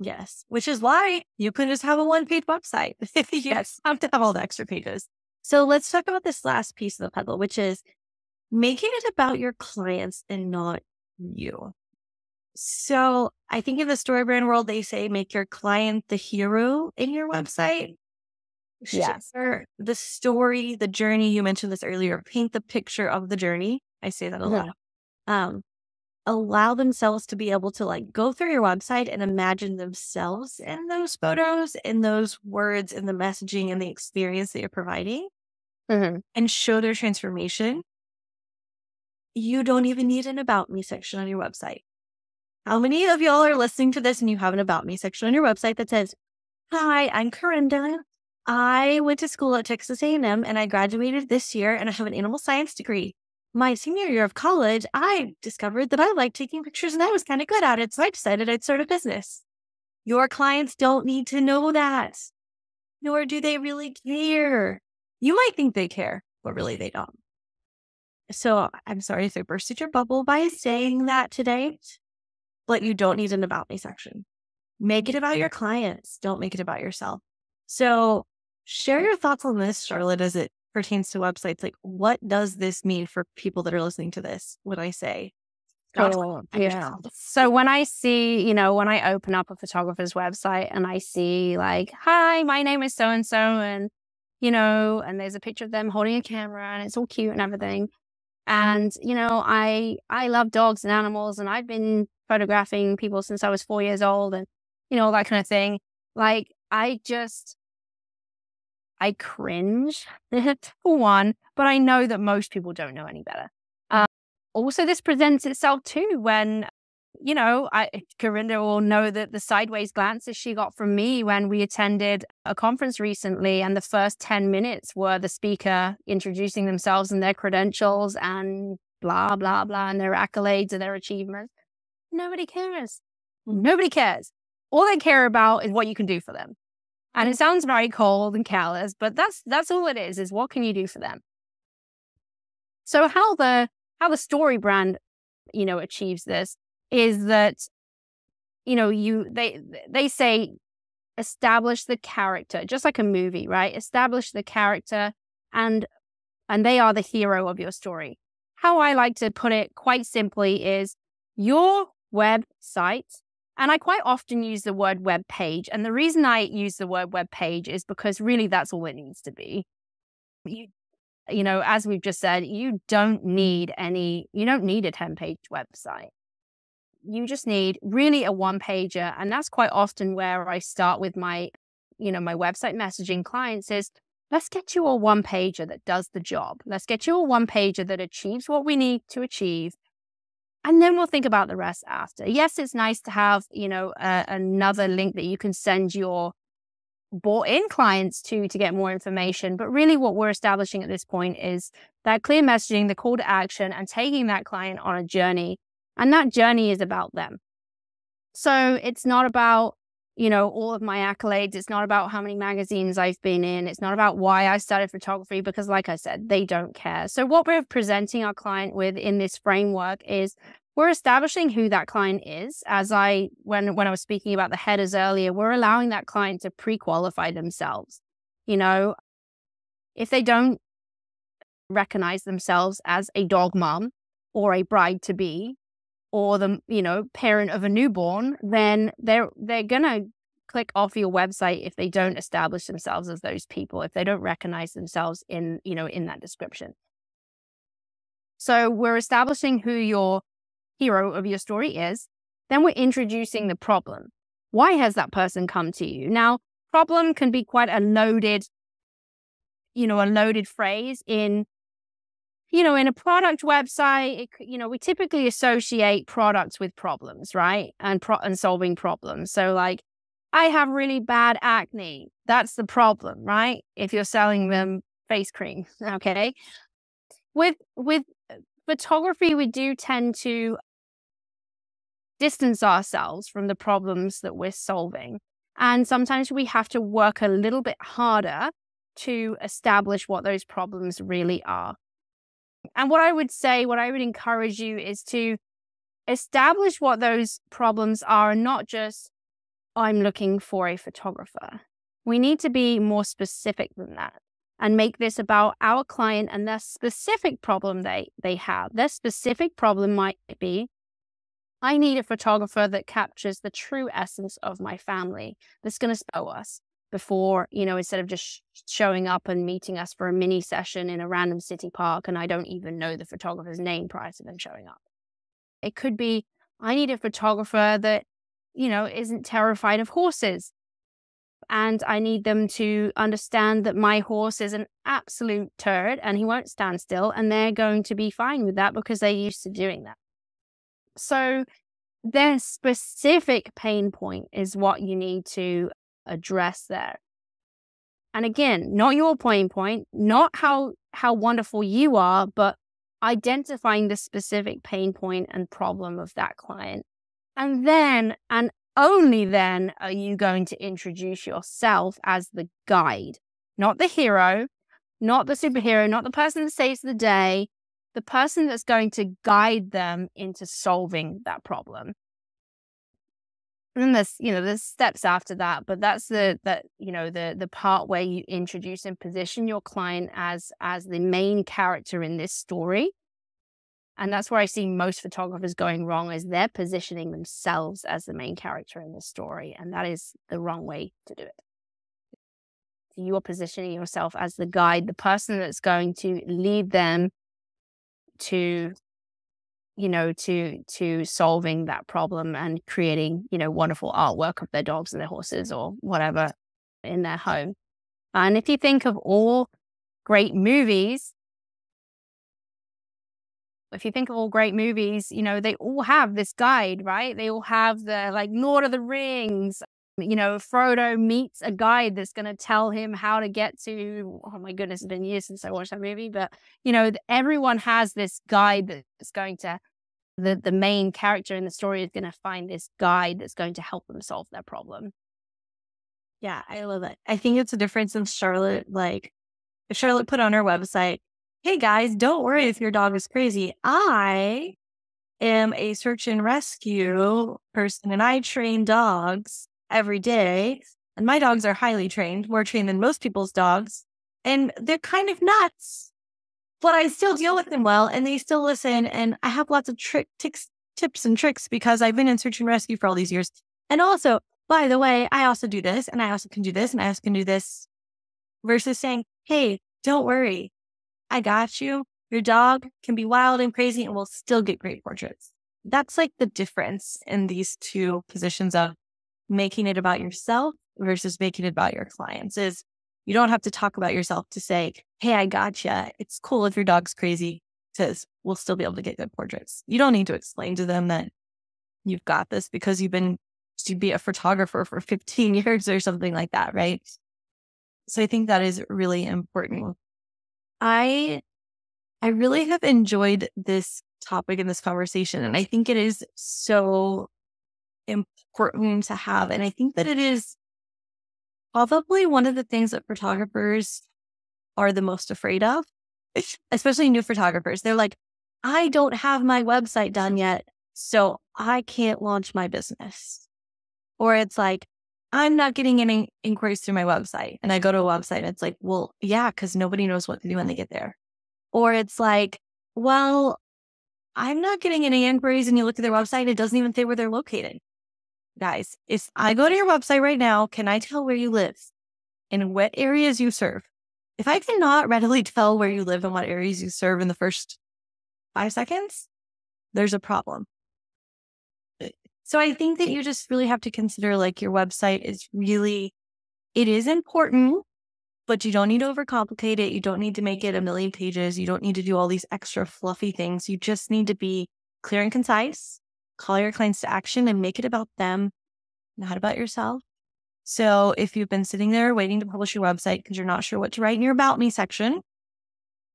Yes. Which is why you can just have a one-page website. You have to have all the extra pages. So let's talk about this last piece of the puzzle, which is making it about your clients and not you. So I think in the story brand world, they say make your client the hero in your website. Yes. Share the story, the journey. You mentioned this earlier. Paint the picture of the journey. I say that a lot. Allow themselves to be able to like go through your website and imagine themselves in those photos, in those words, in the messaging and the experience that you're providing, and show their transformation. You don't even need an about me section on your website. How many of y'all are listening to this and you have an about me section on your website that says, "Hi, I'm Karinda. I went to school at Texas A&M and I graduated this year and I have an animal science degree. My senior year of college, I discovered that I like taking pictures and I was kind of good at it, so I decided I'd start a business." Your clients don't need to know that, nor do they really care. You might think they care, but really they don't. So I'm sorry if I bursted your bubble by saying that today, but you don't need an about me section. Make it about your clients. Don't make it about yourself. So share your thoughts on this, Charlotte, as it pertains to websites. Like, what does this mean for people that are listening to this when I say, yeah. So when I see, when I open up a photographer's website and I see like, "Hi, my name is so-and-so," and, and there's a picture of them holding a camera and it's all cute and everything. And, I love dogs and animals and I've been photographing people since I was 4 years old and, all that kind of thing. Like, I cringe for one, but I know that most people don't know any better. Also, this presents itself too when, Karinda will know that the sideways glances she got from me when we attended a conference recently, and the first 10 minutes were the speaker introducing themselves and their credentials and blah, blah, blah, and their accolades and their achievements. Nobody cares. Nobody cares. All they care about is what you can do for them. And it sounds very cold and callous, but that's all it is what can you do for them? So how the story brand, achieves this is that, they say establish the character, just like a movie, right? Establish the character and they are the hero of your story. How I like to put it quite simply is your website, and I quite often use the word web page. And the reason I use the word web page is because really that's all it needs to be. As we've just said, you don't need a 10-page website. You just need really a one-pager. And that's quite often where I start with my website messaging clients is, let's get you a one-pager that does the job. Let's get you a one-pager that achieves what we need to achieve. And then we'll think about the rest after. Yes, it's nice to have, another link that you can send your bought-in clients to get more information. But really what we're establishing at this point is that clear messaging, the call to action, and taking that client on a journey. And that journey is about them. So it's not about, all of my accolades. It's not about how many magazines I've been in. It's not about why I started photography, because like I said, they don't care. So what we're presenting our client with in this framework is we're establishing who that client is. When I was speaking about the headers earlier, we're allowing that client to pre-qualify themselves. If they don't recognize themselves as a dog mom or a bride to be, or the parent of a newborn, then they're gonna click off your website if they don't establish themselves as those people, if they don't recognize themselves in, in that description. So we're establishing who your hero of your story is. Then we're introducing the problem. Why has that person come to you? Now, problem can be quite a loaded phrase in a product website. We typically associate products with problems, right? And solving problems. So like, I have really bad acne. That's the problem, right? If you're selling them face cream, okay? With photography, we do tend to distance ourselves from the problems that we're solving. And sometimes we have to work a little bit harder to establish what those problems really are. And what I would encourage you is to establish what those problems are, and not just, I'm looking for a photographer. We need to be more specific than that and make this about our client and their specific problem they have. Their specific problem might be, I need a photographer that captures the true essence of my family, that's going to show us before, instead of just showing up and meeting us for a mini session in a random city park and I don't even know the photographer's name prior to them showing up. It could be, I need a photographer that, isn't terrified of horses. And I need them to understand that my horse is an absolute turd and he won't stand still. And they're going to be fine with that because they're used to doing that. So their specific pain point is what you need to address there. And again, not your pain point, not how wonderful you are, but identifying the specific pain point and problem of that client. And then, and only then, are you going to introduce yourself as the guide, not the hero, not the superhero, not the person that saves the day, the person that's going to guide them into solving that problem. And then there's steps after that, but that's the part where you introduce and position your client as the main character in this story. And that's where I see most photographers going wrong, is they're positioning themselves as the main character in the story. And that is the wrong way to do it. You are positioning yourself as the guide, the person that's going to lead them to solving that problem and creating, wonderful artwork of their dogs and their horses or whatever in their home. And if you think of all great movies, they all have this guide, right? They all have the, like, Lord of the Rings, Frodo meets a guide that's going to tell him how to get to, oh my goodness, it's been years since I watched that movie, but, everyone has this guide that's going to, the main character in the story is going to find this guide that's going to help them solve their problem. Yeah, I love it. I think it's a difference in Charlotte. Like, if Charlotte put on her website, hey guys, don't worry if your dog is crazy. I am a search and rescue person and I train dogs every day. And my dogs are highly trained, more trained than most people's dogs. And they're kind of nuts, but I still deal with them well and they still listen. And I have lots of tips and tricks because I've been in search and rescue for all these years. And also, by the way, I also do this and I also can do this and I also can do this, versus saying, hey, don't worry, I got you. Your dog can be wild and crazy and we'll still get great portraits. That's like the difference in these two positions of making it about yourself versus making it about your clients. Is you don't have to talk about yourself to say, hey, I gotcha. It's cool if your dog's crazy because we'll still be able to get good portraits. You don't need to explain to them that you've got this because you've been to be a photographer for 15 years or something like that, right? So I think that is really important. I really have enjoyed this topic and this conversation, and I think it is so important to have. And I think that it is probably one of the things that photographers are the most afraid of, especially new photographers. They're like, I don't have my website done yet, so I can't launch my business. Or it's like, I'm not getting any inquiries through my website. And I go to a website and it's like, well, yeah, because nobody knows what to do when they get there. Or it's like, well, I'm not getting any inquiries, and you look at their website, it doesn't even say where they're located. Guys, if I go to your website right now, can I tell where you live and what areas you serve? If I cannot readily tell where you live and what areas you serve in the first 5 seconds, there's a problem. So I think that you just really have to consider like your website is really, it is important, but you don't need to overcomplicate it. You don't need to make it a million pages. You don't need to do all these extra fluffy things. You just need to be clear and concise, call your clients to action and make it about them, not about yourself. So if you've been sitting there waiting to publish your website because you're not sure what to write in your About Me section,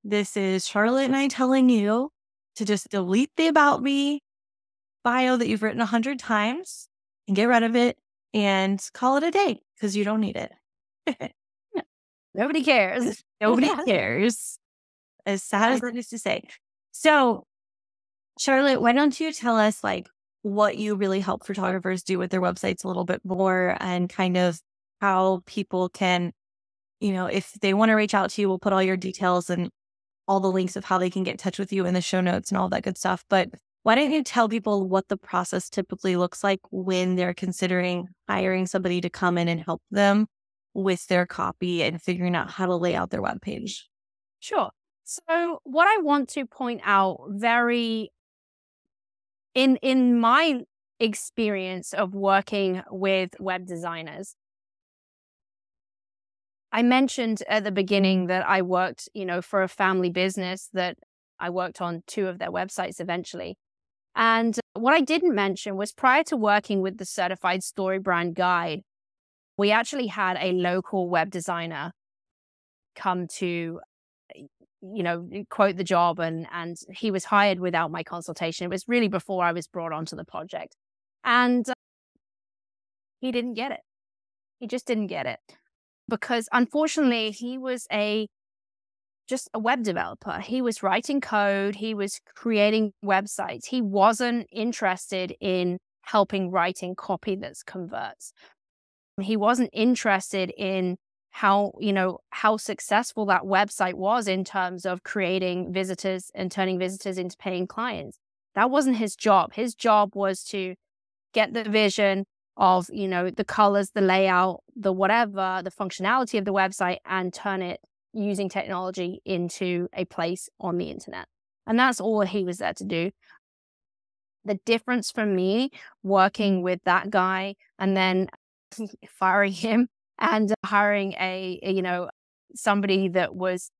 this is Charlotte and I telling you to just delete the About Me bio that you've written 100 times and get rid of it and call it a day because you don't need it. Nobody cares. Nobody cares. As sad as it is to say. So, Charlotte, why don't you tell us like what you really help photographers do with their websites a little bit more and kind of how people can, if they want to reach out to you, we'll put all your details and all the links of how they can get in touch with you in the show notes and all that good stuff. But why don't you tell people what the process typically looks like when they're considering hiring somebody to come in and help them with their copy and figuring out how to lay out their webpage? Sure. So what I want to point out in my experience of working with web designers, I mentioned at the beginning that I worked, for a family business that I worked on 2 of their websites eventually. And what I didn't mention was prior to working with the Certified Story Brand Guide, we actually had a local web designer come to, quote the job, and he was hired without my consultation. It was really before I was brought onto the project. And he didn't get it. He just didn't get it. Because unfortunately, he was just a web developer. He was writing code. He was creating websites. He wasn't interested in helping writing copy that converts. He wasn't interested in how successful that website was in terms of creating visitors and turning visitors into paying clients. That wasn't his job. His job was to get the vision of, the colors, the layout, the whatever, the functionality of the website, and turn it using technology into a place on the internet. And that's all he was there to do. The difference for me working with that guy and then firing him and hiring somebody that was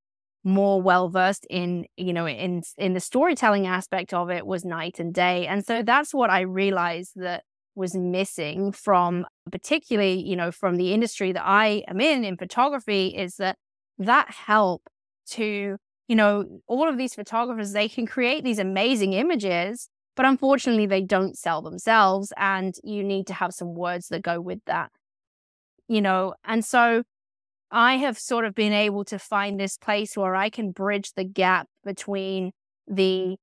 more well-versed in the storytelling aspect of it was night and day. And so that's what I realized that was missing from, particularly, from the industry that I am in photography, is that help to, all of these photographers, they can create these amazing images, but unfortunately they don't sell themselves. And you need to have some words that go with that, and so I have sort of been able to find this place where I can bridge the gap between the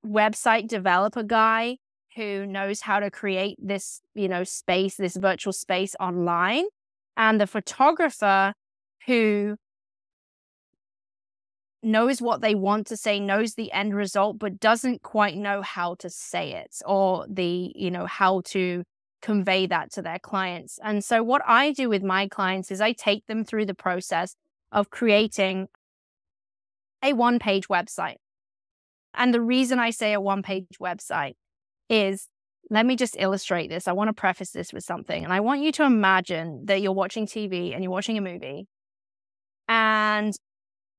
website developer guy who knows how to create this, space, this virtual space online, and the photographer who knows what they want to say, knows the end result, but doesn't quite know how to say it or how to convey that to their clients. And so what I do with my clients is I take them through the process of creating a one-page website. And the reason I say a one-page website is, let me just illustrate this. I want to preface this with something. And I want you to imagine that you're watching TV and you're watching a movie, and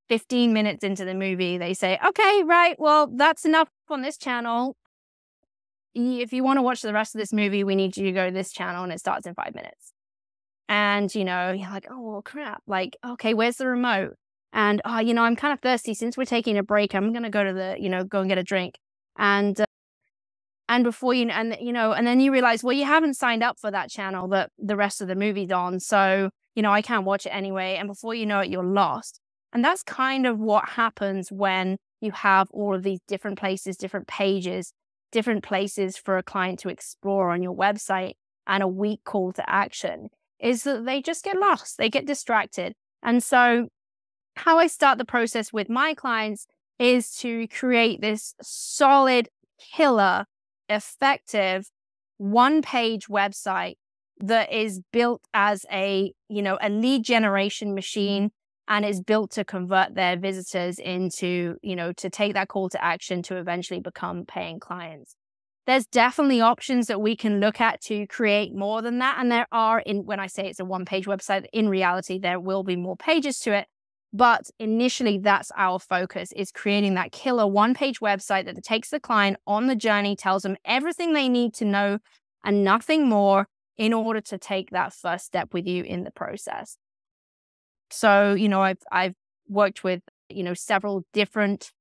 15 minutes into the movie, they say, okay, right, well, that's enough on this channel. If you want to watch the rest of this movie, we need you to go to this channel, and it starts in 5 minutes. And, you're like, oh, well, crap. Like, okay, where's the remote? And, I'm kind of thirsty. Since we're taking a break, I'm going to go to go and get a drink. And before and then you realize, well, you haven't signed up for that channel that the rest of the movie's on. So, I can't watch it anyway. And before you know it, you're lost. And that's kind of what happens when you have all of these different places, different pages, different places for a client to explore on your website, and a weak call to action, is that they just get lost. They get distracted. And so how I start the process with my clients is to create this solid, killer, effective one-page website that is built as a lead generation machine and is built to convert their visitors into, to take that call to action to eventually become paying clients. There's definitely options that we can look at to create more than that. And there are, when I say it's a one-page website, in reality, there will be more pages to it. But initially, that's our focus, is creating that killer one-page website that takes the client on the journey, tells them everything they need to know and nothing more in order to take that first step with you in the process. So, I've worked with, several different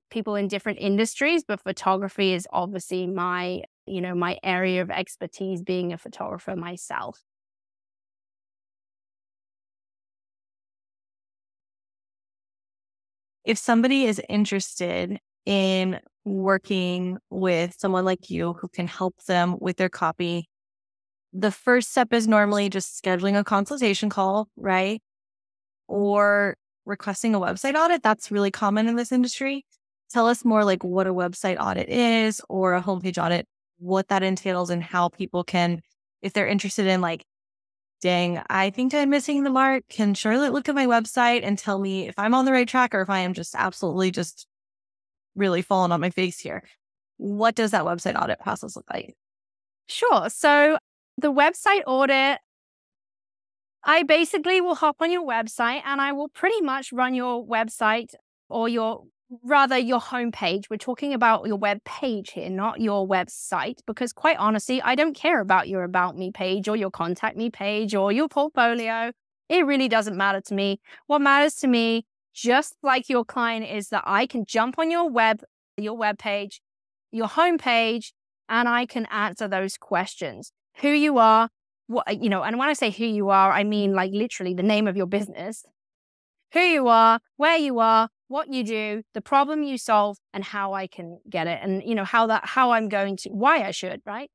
people in different industries, but photography is obviously my area of expertise, being a photographer myself. If somebody is interested in working with someone like you who can help them with their copy, the first step is normally just scheduling a consultation call, right? Or requesting a website audit. That's really common in this industry. Tell us more like what a website audit is, or a homepage audit, what that entails, and how people can, if they're interested in like, dang, I think I'm missing the mark, can Charlotte look at my website and tell me if I'm on the right track or if I am just absolutely just really falling on my face here? What does that website audit process look like? Sure. So the website audit, I basically will hop on your website and I will pretty much run your website, or your homepage. We're talking about your web page here, not your website, because quite honestly, I don't care about your About Me page or your Contact Me page or your portfolio. It really doesn't matter to me. What matters to me, just like your client, is that I can jump on your web page, your homepage, and I can answer those questions. Who you are, and when I say who you are, I mean like literally the name of your business, who you are, where you are, what you do, the problem you solve, and how I can get it, and why I should, right?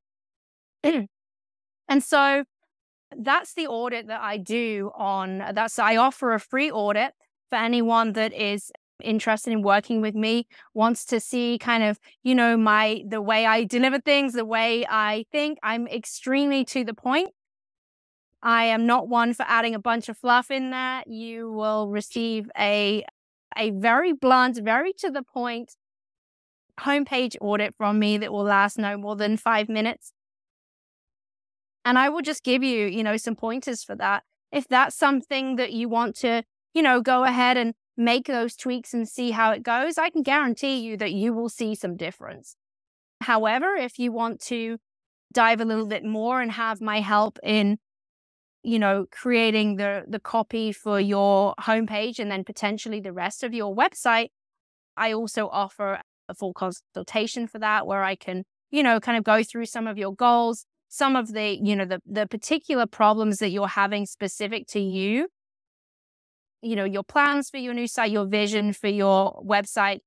And so that's the audit that I do on that. So I offer a free audit for anyone that is interested in working with me, wants to see kind of, the way I deliver things, the way I think. I'm extremely to the point. I am not one for adding a bunch of fluff in there. You will receive a very blunt, very to the point homepage audit from me that will last no more than 5 minutes. And I will just give you, some pointers for that. If that's something that you want to, go ahead and make those tweaks and see how it goes, I can guarantee you that you will see some difference. However, if you want to dive a little bit more and have my help in creating the copy for your homepage and then potentially the rest of your website, I also offer a full consultation for that, where I can, kind of go through some of your goals, some of the, the particular problems that you're having specific to you, your plans for your new site, your vision for your website.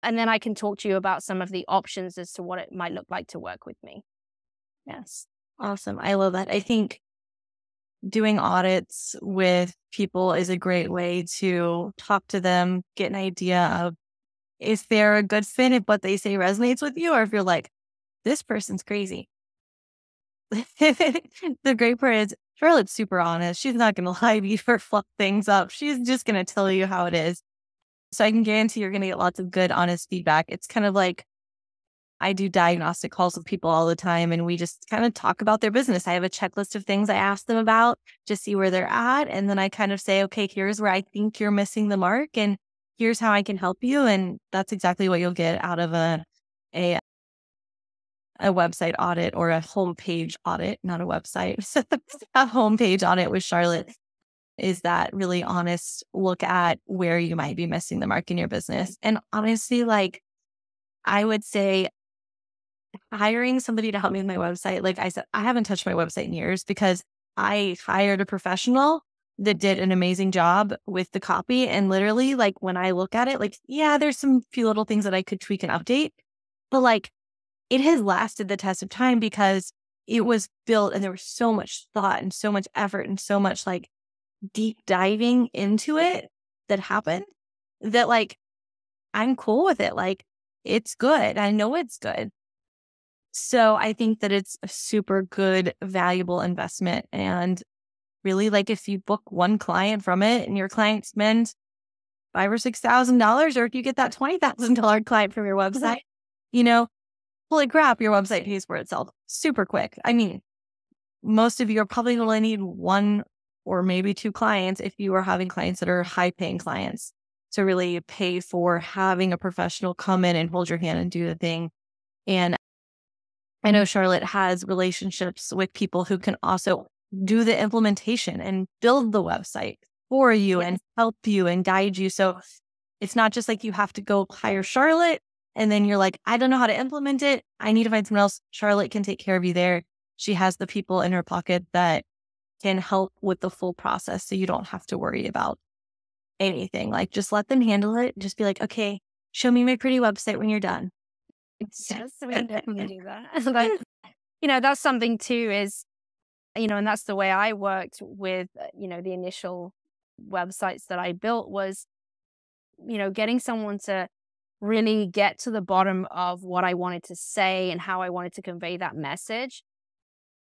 And then I can talk to you about some of the options as to what it might look like to work with me. Yes. Awesome. I love that. I think doing audits with people is a great way to talk to them, get an idea of if they're a good fit, if what they say resonates with you, or if you're like, this person's crazy. The great part is Charlotte's super honest. She's not going to lie to you or fluff things up. She's just going to tell you how it is. So I can guarantee you're going to get lots of good, honest feedback. It's kind of like I do diagnostic calls with people all the time, and we just kind of talk about their business. I have a checklist of things I ask them about to see where they're at. And then I kind of say, okay, here's where I think you're missing the mark, and here's how I can help you. And that's exactly what you'll get out of a website audit, or a homepage audit, not a website. A homepage audit with Charlotte is that really honest look at where you might be missing the mark in your business. And honestly, like I would say, hiring somebody to help me with my website, like I said, I haven't touched my website in years because I hired a professional that did an amazing job with the copy. And literally, like when I look at it, like, yeah, there's some few little things that I could tweak and update, but like it has lasted the test of time because it was built and there was so much thought and so much effort and so much like deep diving into it that happened, that like I'm cool with it. Like it's good. I know it's good. So I think that it's a super good, valuable investment. And really, like, if you book one client from it and your client spends $5,000 or $6,000, or if you get that $20,000 client from your website, you know, holy crap, your website pays for itself super quick. I mean, most of you are probably going to need one or maybe two clients if you are having clients that are high paying clients to really pay for having a professional come in and hold your hand and do the thing. And I know Charlotte has relationships with people who can also do the implementation and build the website for you and help you and guide you. So it's not just like you have to go hire Charlotte and then you're like, I don't know how to implement it. I need to find someone else. Charlotte can take care of you there. She has the people in her pocket that can help with the full process. So you don't have to worry about anything. Like, just let them handle it. Just be like, okay, show me my pretty website when you're done. Yes, we can definitely do that. Like, that's something too is, and that's the way I worked with, the initial websites that I built was, getting someone to really get to the bottom of what I wanted to say and how I wanted to convey that message,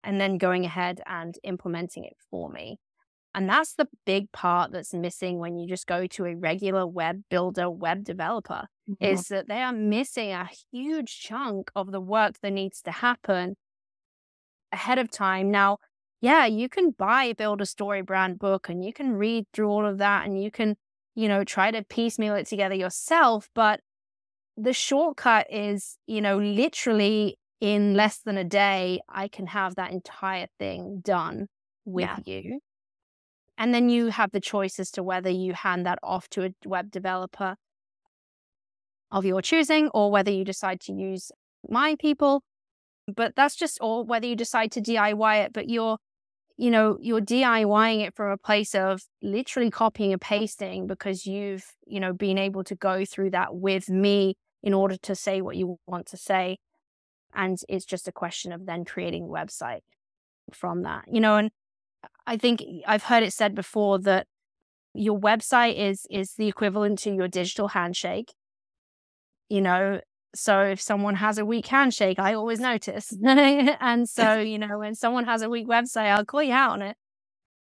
and then going ahead and implementing it for me. And that's the big part that's missing when you just go to a regular web builder, web developer, is that they are missing a huge chunk of the work that needs to happen ahead of time. Now, yeah, you can buy Build a Story brand book and you can read through all of that and you can, try to piecemeal it together yourself. But the shortcut is, literally in less than a day, I can have that entire thing done with you. And then you have the choice as to whether you hand that off to a web developer of your choosing or whether you decide to use my people. But that's just all, whether you decide to DIY it, but you're DIYing it from a place of literally copying and pasting because you've, been able to go through that with me in order to say what you want to say. And it's just a question of then creating a website from that, and I think I've heard it said before that your website is the equivalent to your digital handshake. So if someone has a weak handshake, I always notice. And so, when someone has a weak website, I'll call you out on it.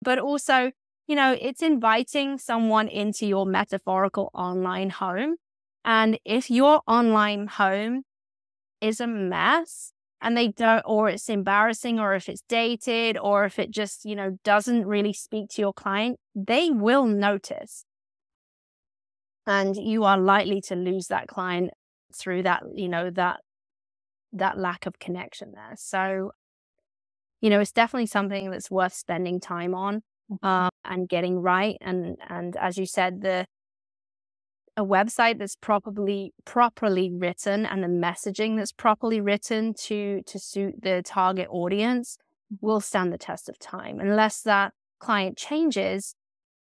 But also, it's inviting someone into your metaphorical online home. And if your online home is a mess, and they don't, or it's embarrassing, or if it's dated, or if it just, doesn't really speak to your client, they will notice. And you are likely to lose that client through that, that lack of connection there. So, it's definitely something that's worth spending time on and getting right. And as you said, a website that's properly written and the messaging that's properly written to suit the target audience will stand the test of time, unless that client changes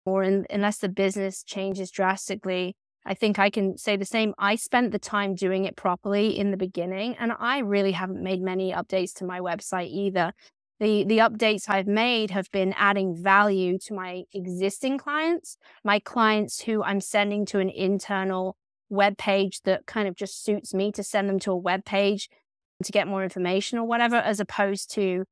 or unless the business changes drastically. I think I can say the same. I spent the time doing it properly in the beginning, and I really haven't made many updates to my website either. The updates I've made have been adding value to my existing clients, my clients who I'm sending to an internal web page that kind of just suits me to send them to a web page to get more information or whatever, as opposed to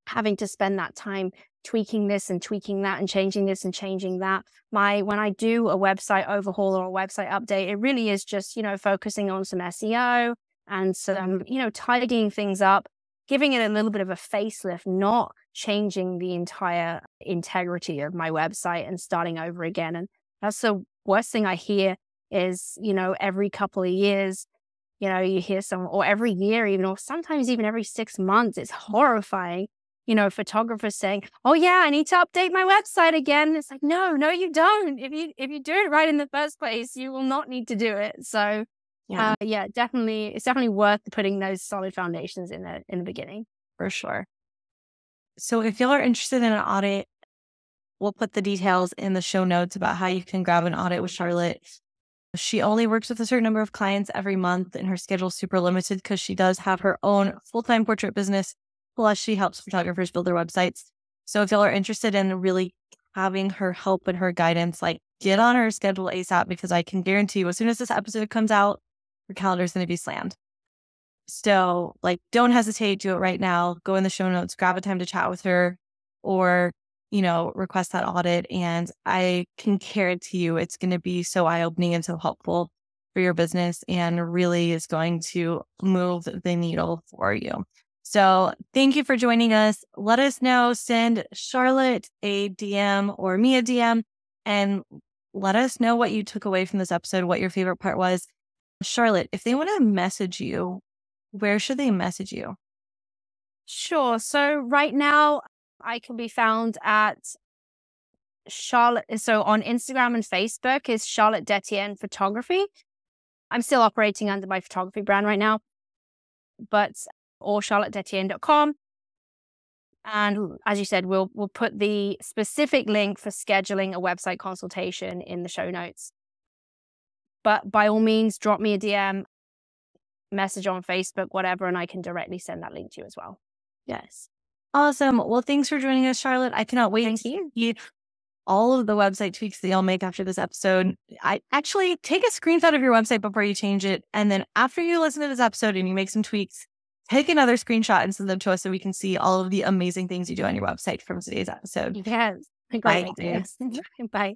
having to spend that time tweaking this and tweaking that and changing this and changing that. When I do a website overhaul or a website update, it really is just, focusing on some SEO and some, tidying things up, giving it a little bit of a facelift, not changing the entire integrity of my website and starting over again. And that's the worst thing I hear is, every couple of years, you hear or every year even, or sometimes even every 6 months, it's horrifying. Photographers saying, oh yeah, I need to update my website again. It's like, no, you don't. If you do it right in the first place, you will not need to do it. So definitely, it's definitely worth putting those solid foundations in the beginning. For sure. So if y'all are interested in an audit, we'll put the details in the show notes about how you can grab an audit with Charlotte. She only works with a certain number of clients every month, and her schedule's super limited because she does have her own full-time portrait business. Plus, she helps photographers build their websites. So if y'all are interested in really having her help and her guidance, like, get on her schedule ASAP, because I can guarantee you, as soon as this episode comes out, your calendar's going to be slammed. So, like, don't hesitate, do it right now. Go in the show notes, grab a time to chat with her, or, request that audit. And I can guarantee you it's going to be so eye-opening and so helpful for your business, and really is going to move the needle for you. So thank you for joining us. Let us know, send Charlotte a DM or me a DM, and let us know what you took away from this episode, what your favorite part was. Charlotte, if they want to message you, where should they message you? Sure. So right now I can be found at Charlotte. So on Instagram and Facebook is Charlotte Detienne Photography. I'm still operating under my photography brand right now, or charlottedetienne.com. And as you said, we'll put the specific link for scheduling a website consultation in the show notes. But by all means, drop me a DM, message on Facebook, whatever, and I can directly send that link to you as well. Yes. Awesome. Well, thanks for joining us, Charlotte. I cannot wait to see all of the website tweaks that you'll make after this episode. I actually take a screenshot of your website before you change it. And then after you listen to this episode and you make some tweaks, take another screenshot and send them to us so we can see all of the amazing things you do on your website from today's episode. Yes. Bye. Great idea. Bye.